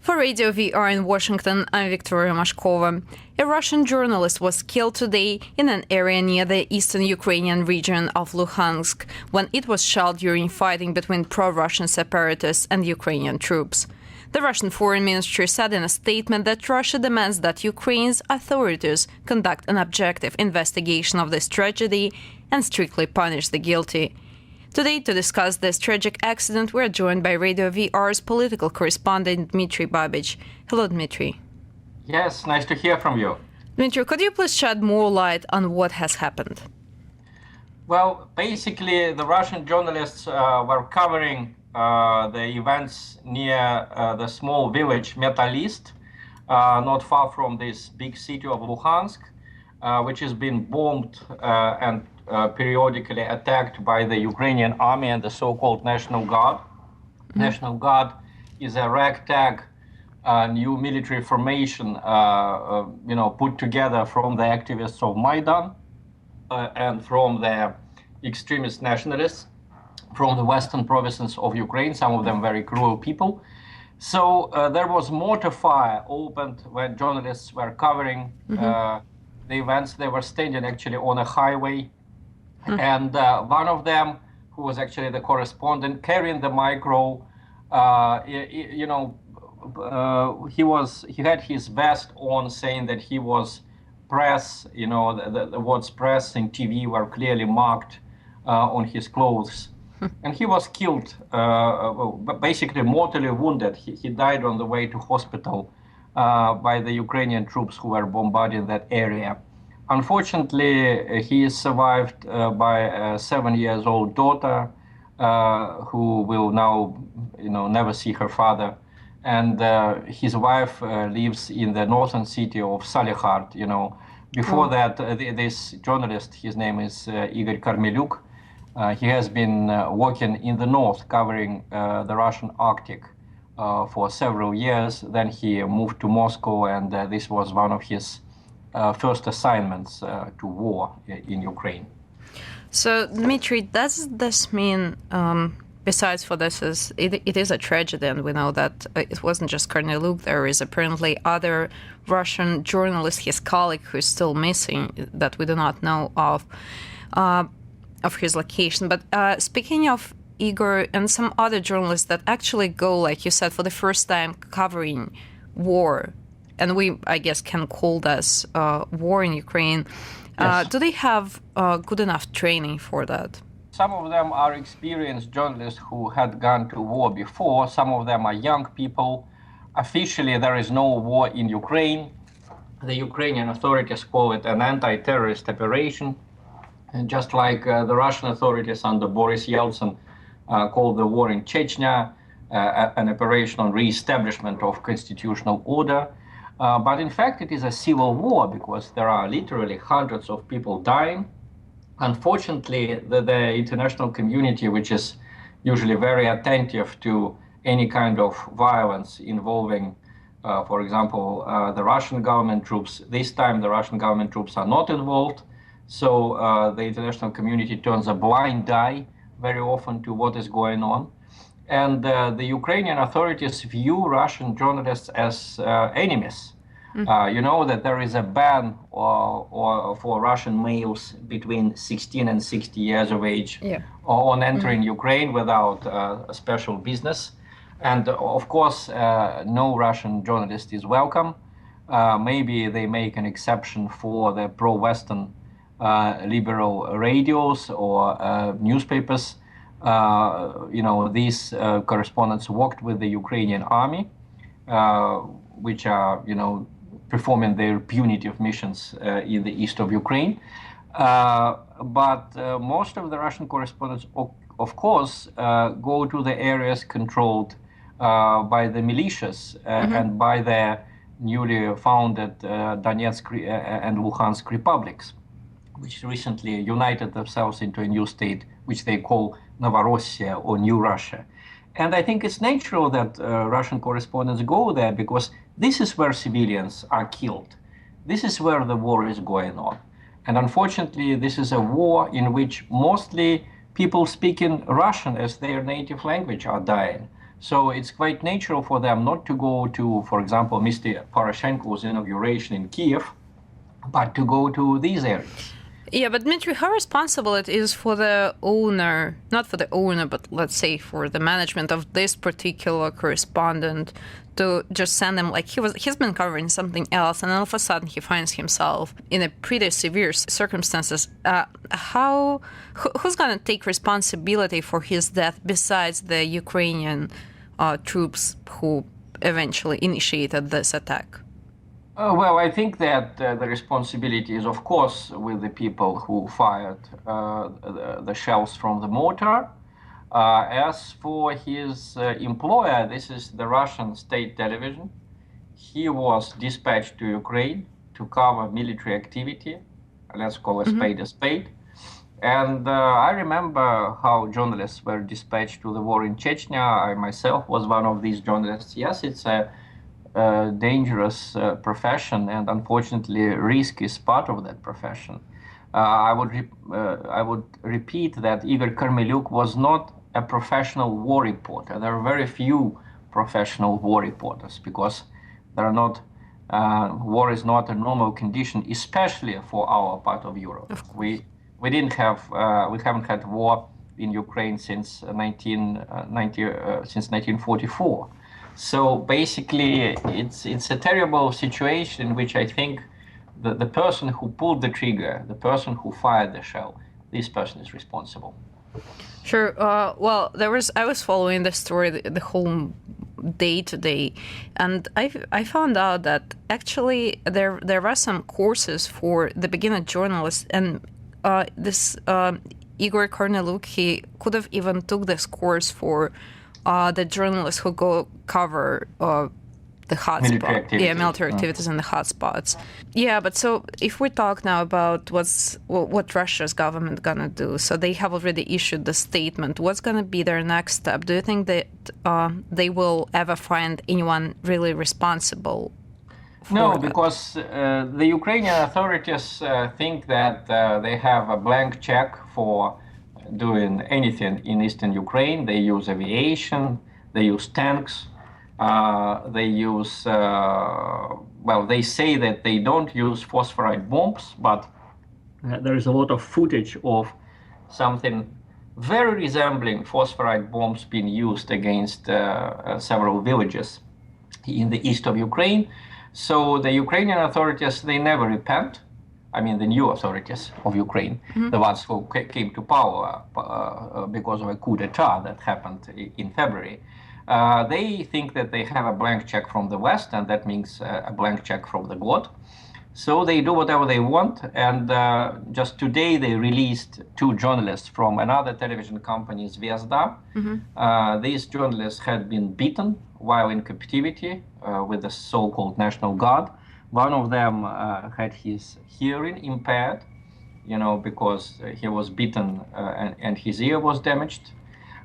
For Radio VR in Washington, I'm Victoria Mashkova. A Russian journalist was killed today in an area near the eastern Ukrainian region of Luhansk when it was shot during fighting between pro-Russian separatists and Ukrainian troops. The Russian Foreign Ministry said in a statement that Russia demands that Ukraine's authorities conduct an objective investigation of this tragedy and strictly punish the guilty. Today, to discuss this tragic accident, we are joined by Radio VR's political correspondent, Dmitry Babich. Hello, Dmitry. Yes, nice to hear from you. Dmitry, could you please shed more light on what has happened? Well, basically, the Russian journalists were covering the events near the small village Metalist, not far from this big city of Luhansk, which has been bombed and periodically attacked by the Ukrainian army and the so-called National Guard. Mm-hmm. National Guard is a ragtag new military formation, put together from the activists of Maidan and from the extremist nationalists from the western provinces of Ukraine, some of them very cruel people. So there was mortar fire opened when journalists were covering the events. They were standing actually on a highway. And one of them, who was actually the correspondent carrying the micro, he had his vest on, saying that he was press. The words press and TV were clearly marked on his clothes. And he was killed, basically mortally wounded. He died on the way to hospital by the Ukrainian troops who were bombarding that area. Unfortunately, he is survived by a 7-year-old daughter who will now, never see her father. And his wife lives in the northern city of Salihard. Before that, this journalist, his name is Igor Korneluyk. He has been working in the north, covering the Russian Arctic for several years. Then he moved to Moscow, and this was one of his first assignments to war in Ukraine. So, Dmitry, does this mean, besides for this, it is a tragedy, and we know that it wasn't just Korneluyk, there is apparently other Russian journalist, his colleague, who is still missing, that we do not know of his location. But speaking of Igor and some other journalists that actually go, like you said, for the first time covering war, and we, I guess, can call this war in Ukraine. Yes. Do they have good enough training for that? Some of them are experienced journalists who had gone to war before. Some of them are young people. Officially, there is no war in Ukraine. The Ukrainian authorities call it an anti-terrorist operation. And just like the Russian authorities under Boris Yeltsin called the war in Chechnya an operation on re-establishment of constitutional order. But in fact, it is a civil war because there are literally hundreds of people dying. Unfortunately, the international community, which is usually very attentive to any kind of violence involving, for example, the Russian government troops, this time the Russian government troops are not involved. So the international community turns a blind eye very often to what is going on. And the Ukrainian authorities view Russian journalists as enemies. You know that there is a ban for Russian males between 16 and 60 years of age on entering Ukraine without a special business. And of course, no Russian journalist is welcome. Maybe they make an exception for the pro-Western liberal radios or newspapers. These correspondents worked with the Ukrainian army, which are, performing their punitive missions in the east of Ukraine. But most of the Russian correspondents, of course, go to the areas controlled by the militias and by the newly founded Donetsk and Luhansk republics, which recently united themselves into a new state, which they call Novorossiya or New Russia. And I think it's natural that Russian correspondents go there because this is where civilians are killed. This is where the war is going on. And unfortunately, this is a war in which mostly people speaking Russian as their native language are dying. So it's quite natural for them not to go to, for example, Mr. Poroshenko's inauguration in Kiev, but to go to these areas. Yeah, but Dmitry, how responsible it is for the owner, not for the owner, but let's say for the management of this particular correspondent to just send him, like he's been covering something else, and all of a sudden he finds himself in a pretty severe circumstances. Who's going to take responsibility for his death besides the Ukrainian troops who eventually initiated this attack? Well, I think that the responsibility is, of course, with the people who fired the shells from the mortar. As for his employer, this is the Russian state television. He was dispatched to Ukraine to cover military activity. Let's call a spade a spade. And I remember how journalists were dispatched to the war in Chechnya. I myself was one of these journalists. Yes, it's a dangerous profession, and unfortunately, risk is part of that profession. I would repeat that Igor Korneluyk was not a professional war reporter. There are very few professional war reporters because there are not. War is not a normal condition, especially for our part of Europe. We didn't have we haven't had war in Ukraine since 1944. So basically, it's a terrible situation in which I think the person who pulled the trigger, the person who fired the shell, this person is responsible. Sure. Well, I was following the story the whole day today, and I found out that actually there are some courses for the beginner journalists, and this Igor Korneluyk, he could have even took this course for the journalists who go cover the hotspot, military activities in the hotspots. Yeah, but so if we talk now about what Russia's government gonna do, so they have already issued the statement. What's gonna be their next step? Do you think that they will ever find anyone really responsible? No, because the Ukrainian authorities think that they have a blank check for doing anything in eastern Ukraine. They use aviation, they use tanks, they use, they say that they don't use phosphorite bombs, but there is a lot of footage of something very resembling phosphorite bombs being used against several villages in the east of Ukraine. So the Ukrainian authorities, they never repent. I mean, the new authorities of Ukraine, the ones who came to power because of a coup d'etat that happened in February, they think that they have a blank check from the West, and that means a blank check from the God. So they do whatever they want. And just today, they released two journalists from another television company, Zvezda. These journalists had been beaten while in captivity with the so-called National Guard. One of them had his hearing impaired, because he was beaten and his ear was damaged.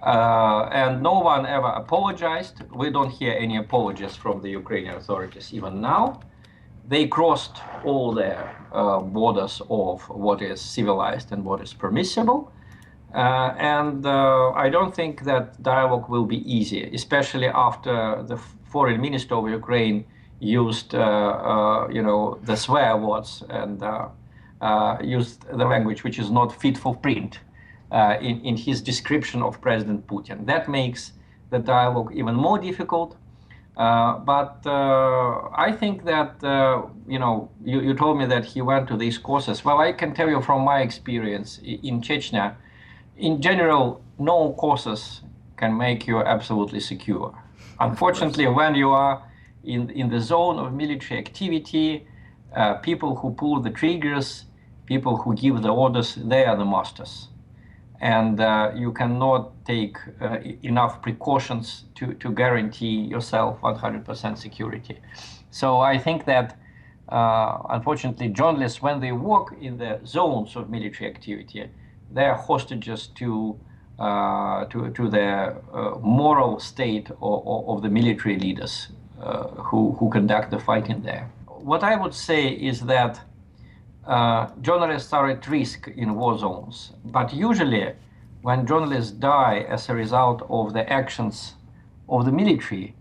And no one ever apologized. We don't hear any apologies from the Ukrainian authorities even now. They crossed all their borders of what is civilized and what is permissible. And I don't think that dialogue will be easy, especially after the foreign minister of Ukraine used, the swear words and used the language which is not fit for print in his description of President Putin. That makes the dialogue even more difficult. But I think that, you told me that he went to these courses. Well, I can tell you from my experience in Chechnya, in general, no courses can make you absolutely secure. Unfortunately, when you are in the zone of military activity, people who pull the triggers, people who give the orders, they are the masters. And you cannot take enough precautions to guarantee yourself 100% security. So I think that, unfortunately, journalists, when they work in the zones of military activity, they are hostages to the moral state of the military leaders who conduct the fighting there. What I would say is that journalists are at risk in war zones, but usually when journalists die as a result of the actions of the military,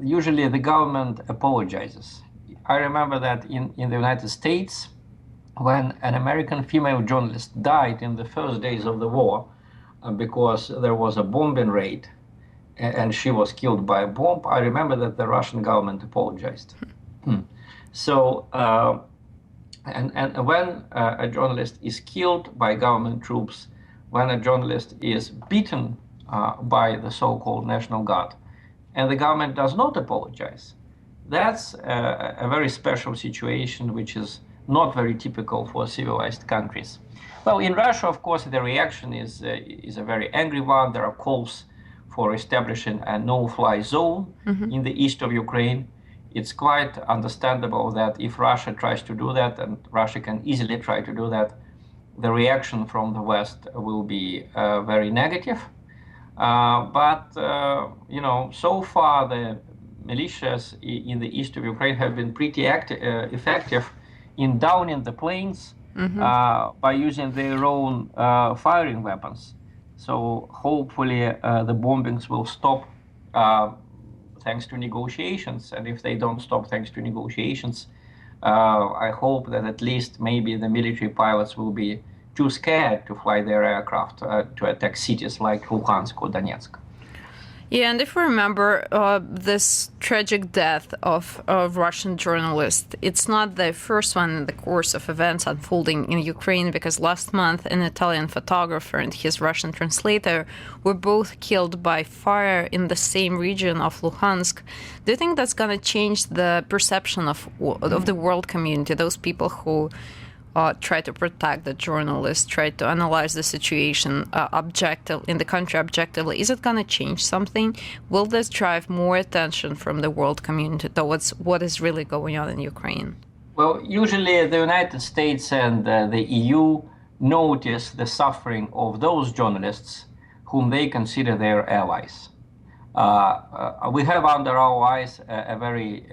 usually the government apologizes. I remember that in the United States, when an American female journalist died in the first days of the war because there was a bombing raid and she was killed by a bomb, I remember that the Russian government apologized. So, and when a journalist is killed by government troops, when a journalist is beaten by the so-called National Guard, and the government does not apologize, that's a very special situation, which is not very typical for civilized countries. Well, in Russia, of course, the reaction is a very angry one. There are calls for establishing a no-fly zone in the east of Ukraine. It's quite understandable that if Russia tries to do that, and Russia can easily try to do that, the reaction from the West will be very negative. But so far the militias in the east of Ukraine have been pretty effective in downing the planes by using their own firing weapons. So hopefully the bombings will stop thanks to negotiations. And if they don't stop thanks to negotiations, I hope that at least maybe the military pilots will be too scared to fly their aircraft to attack cities like Luhansk or Donetsk. Yeah, and if we remember this tragic death of a Russian journalist, it's not the first one in the course of events unfolding in Ukraine, because last month an Italian photographer and his Russian translator were both killed by fire in the same region of Luhansk. Do you think that's going to change the perception of the world community, those people who try to protect the journalists, try to analyze the situation in the country objectively? Is it going to change something? Will this drive more attention from the world community towards what is really going on in Ukraine? Well, usually the United States and the EU notice the suffering of those journalists whom they consider their allies. We have under our eyes a very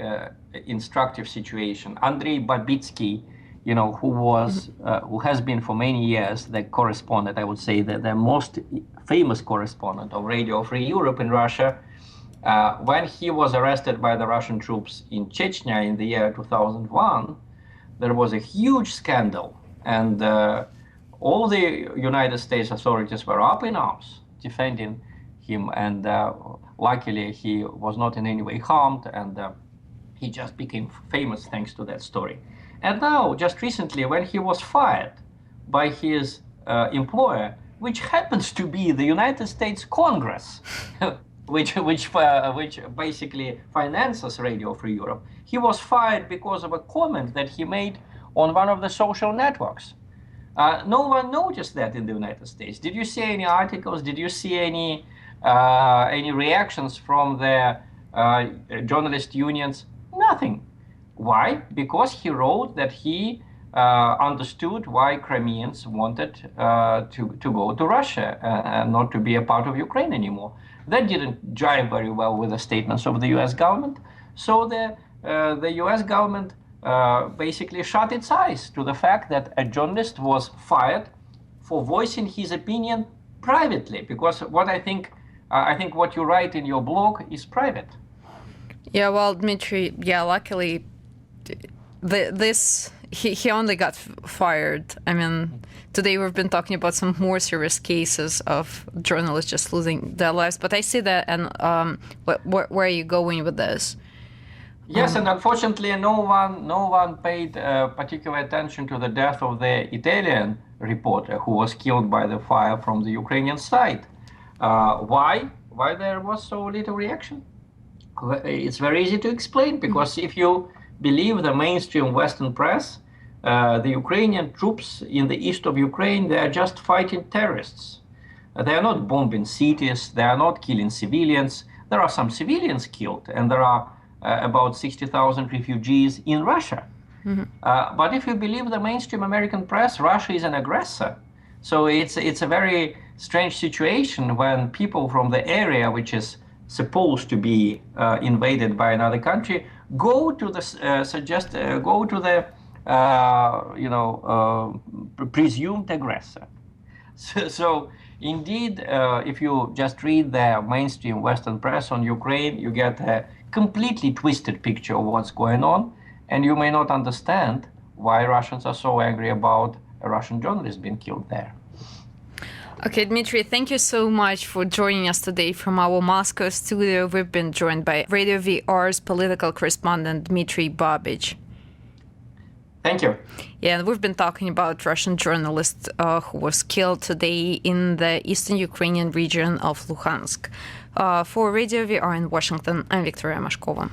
instructive situation. Andrei Babich, who has been for many years the correspondent, I would say, the most famous correspondent of Radio Free Europe in Russia, when he was arrested by the Russian troops in Chechnya in the year 2001, there was a huge scandal, and all the United States authorities were up in arms defending him, and luckily he was not in any way harmed, and he just became famous thanks to that story. And now, just recently, when he was fired by his employer, which happens to be the United States Congress, which basically finances Radio Free Europe, he was fired because of a comment that he made on one of the social networks. No one noticed that in the United States. Did you see any articles? Did you see any reactions from the journalist unions? Nothing. Why? Because he wrote that he understood why Crimeans wanted to go to Russia and not to be a part of Ukraine anymore. That didn't jive very well with the statements of the U.S. government. So the U.S. government basically shut its eyes to the fact that a journalist was fired for voicing his opinion privately. Because what I think what you write in your blog is private. Yeah, well, Dmitry, luckily, he only got fired. I mean, today we've been talking about some more serious cases of journalists just losing their lives. But I see that, and where are you going with this? Yes, and unfortunately, no one paid particular attention to the death of the Italian reporter who was killed by the fire from the Ukrainian side. Why there was so little reaction? It's very easy to explain, because if you believe the mainstream Western press, the Ukrainian troops in the east of Ukraine, they are just fighting terrorists. They are not bombing cities, they are not killing civilians. There are some civilians killed, and there are about 60,000 refugees in Russia. But if you believe the mainstream American press, Russia is an aggressor. So it's a very strange situation when people from the area, which is supposed to be invaded by another country, go to the presumed aggressor. So Indeed, if you just read the mainstream Western press on Ukraine, you get a completely twisted picture of what's going on, and you may not understand why Russians are so angry about a Russian journalist being killed there. Okay, Dmitry, thank you so much for joining us today from our Moscow studio. We've been joined by Radio VR's political correspondent, Dmitry Babich. Thank you. Yeah, and we've been talking about Russian journalist who was killed today in the eastern Ukrainian region of Luhansk. For Radio VR in Washington, I'm Victoria Mashkova.